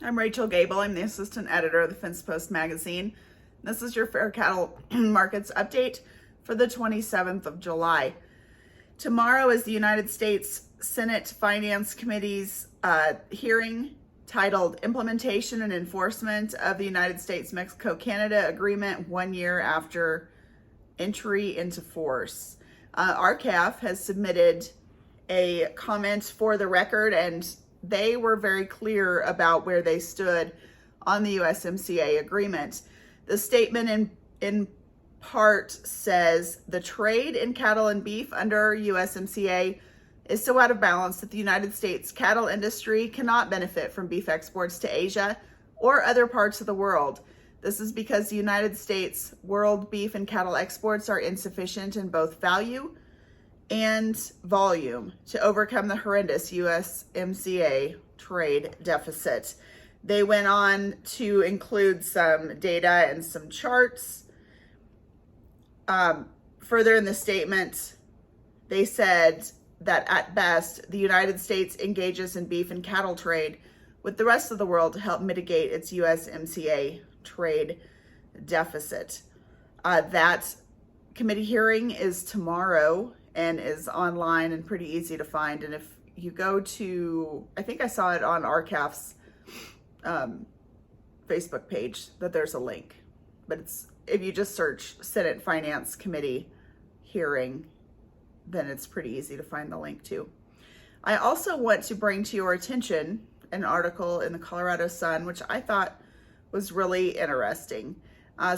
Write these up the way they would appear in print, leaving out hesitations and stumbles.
I'm Rachel Gable. I'm the assistant editor of the Fence Post magazine. This is your fair cattle markets update for the 27th of July. Tomorrow is the United States Senate Finance Committee's hearing titled Implementation and Enforcement of the United States-Mexico-Canada Agreement 1 year after entry into force. RCALF has submitted a comment for the record, and they were very clear about where they stood on the USMCA agreement. The statement in part says the trade in cattle and beef under USMCA is so out of balance that the United States cattle industry cannot benefit from beef exports to Asia or other parts of the world. This is because the United States world beef and cattle exports are insufficient in both value and volume to overcome the horrendous USMCA trade deficit. They went on to include some data and some charts. Further in the statement, they said that at best, the United States engages in beef and cattle trade with the rest of the world to help mitigate its USMCA trade deficit. That committee hearing is tomorrow and is online and pretty easy to find. And if you go to, I think I saw it on RCALF's Facebook page that there's a link, but it's, if you just search Senate Finance Committee hearing, then it's pretty easy to find the link too. I also want to bring to your attention an article in the Colorado Sun, which I thought was really interesting.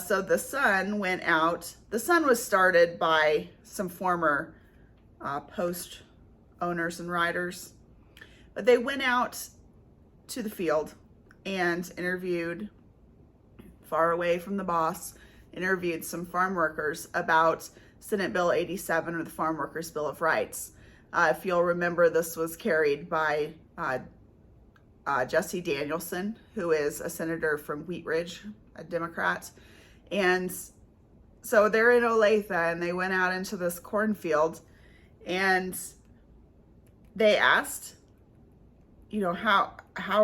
So the Sun went out, the Sun was started by some former Post owners and riders, but they went out to the field and interviewed, far away from the boss, interviewed some farm workers about Senate Bill 87, or the Farm Workers Bill of Rights. If you'll remember, this was carried by Jesse Danielson, who is a senator from Wheat Ridge, a Democrat. And so they're in Olathe, and they went out into this cornfield, and they asked, you know, how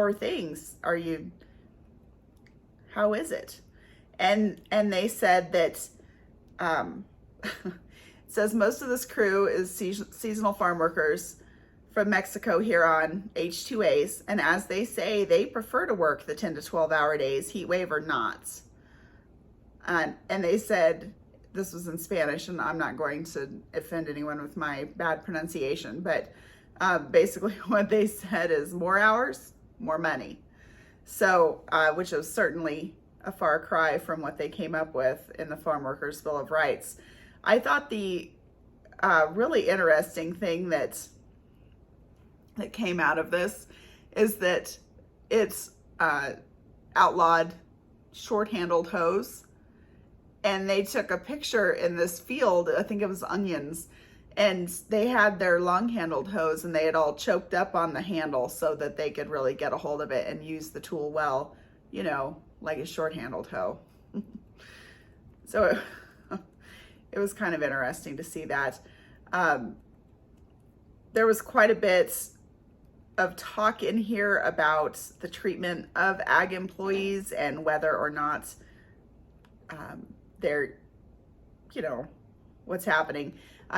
are things? How is it? And they said that it says most of this crew is seasonal farm workers from Mexico here on H-2As, and as they say, they prefer to work the 10 to 12 hour days, heat wave or not. And they said, this was in Spanish, and I'm not going to offend anyone with my bad pronunciation, but basically what they said is more hours, more money. So, which is certainly a far cry from what they came up with in the Farm Workers Bill of Rights. I thought the really interesting thing that came out of this is that it's outlawed short-handled hoes. And they took a picture in this field, I think it was onions, and they had their long-handled hoes, and they had all choked up on the handle so that they could really get a hold of it and use the tool well, you know, like a short-handled hoe. So it was kind of interesting to see that. There was quite a bit of talk in here about the treatment of ag employees and whether or not they're, you know, what's happening.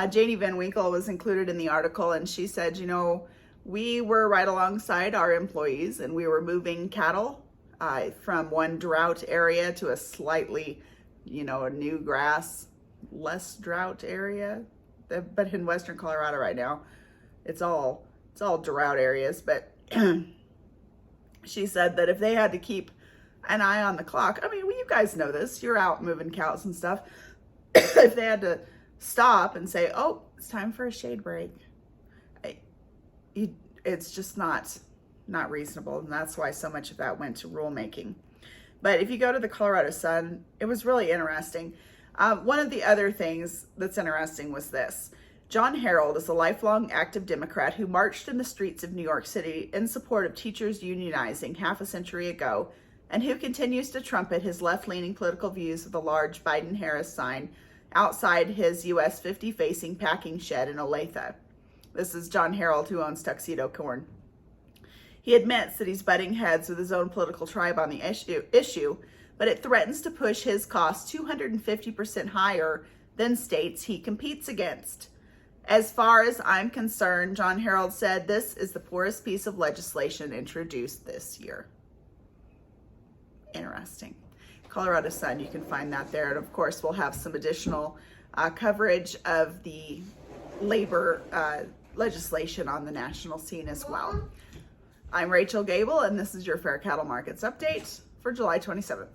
Janie Van Winkle was included in the article, and she said, you know, we were right alongside our employees, and we were moving cattle from one drought area to a slightly, you know, a new grass, less drought area. But in Western Colorado right now, it's all drought areas. But she said that if they had to keep an eye on the clock, I mean, well, you guys know this, you're out moving cows and stuff. If they had to stop and say, oh, it's time for a shade break, it's just not reasonable. And that's why so much of that went to rulemaking. But if you go to the Colorado Sun, it was really interesting. One of the other things that's interesting was this. John Harold is a lifelong active Democrat who marched in the streets of New York City in support of teachers unionizing half a century ago, and who continues to trumpet his left-leaning political views with a large Biden-Harris sign outside his US 50 facing packing shed in Olathe. This is John Harold, who owns Tuxedo Corn. He admits that he's butting heads with his own political tribe on the issue, but it threatens to push his costs 250% higher than states he competes against. As far as I'm concerned, John Harold said, this is the poorest piece of legislation introduced this year. Interesting. Colorado Sun, you can find that there. And of course, we'll have some additional coverage of the labor legislation on the national scene as well. I'm Rachel Gable, and this is your Fair Cattle Markets Update for July 27th.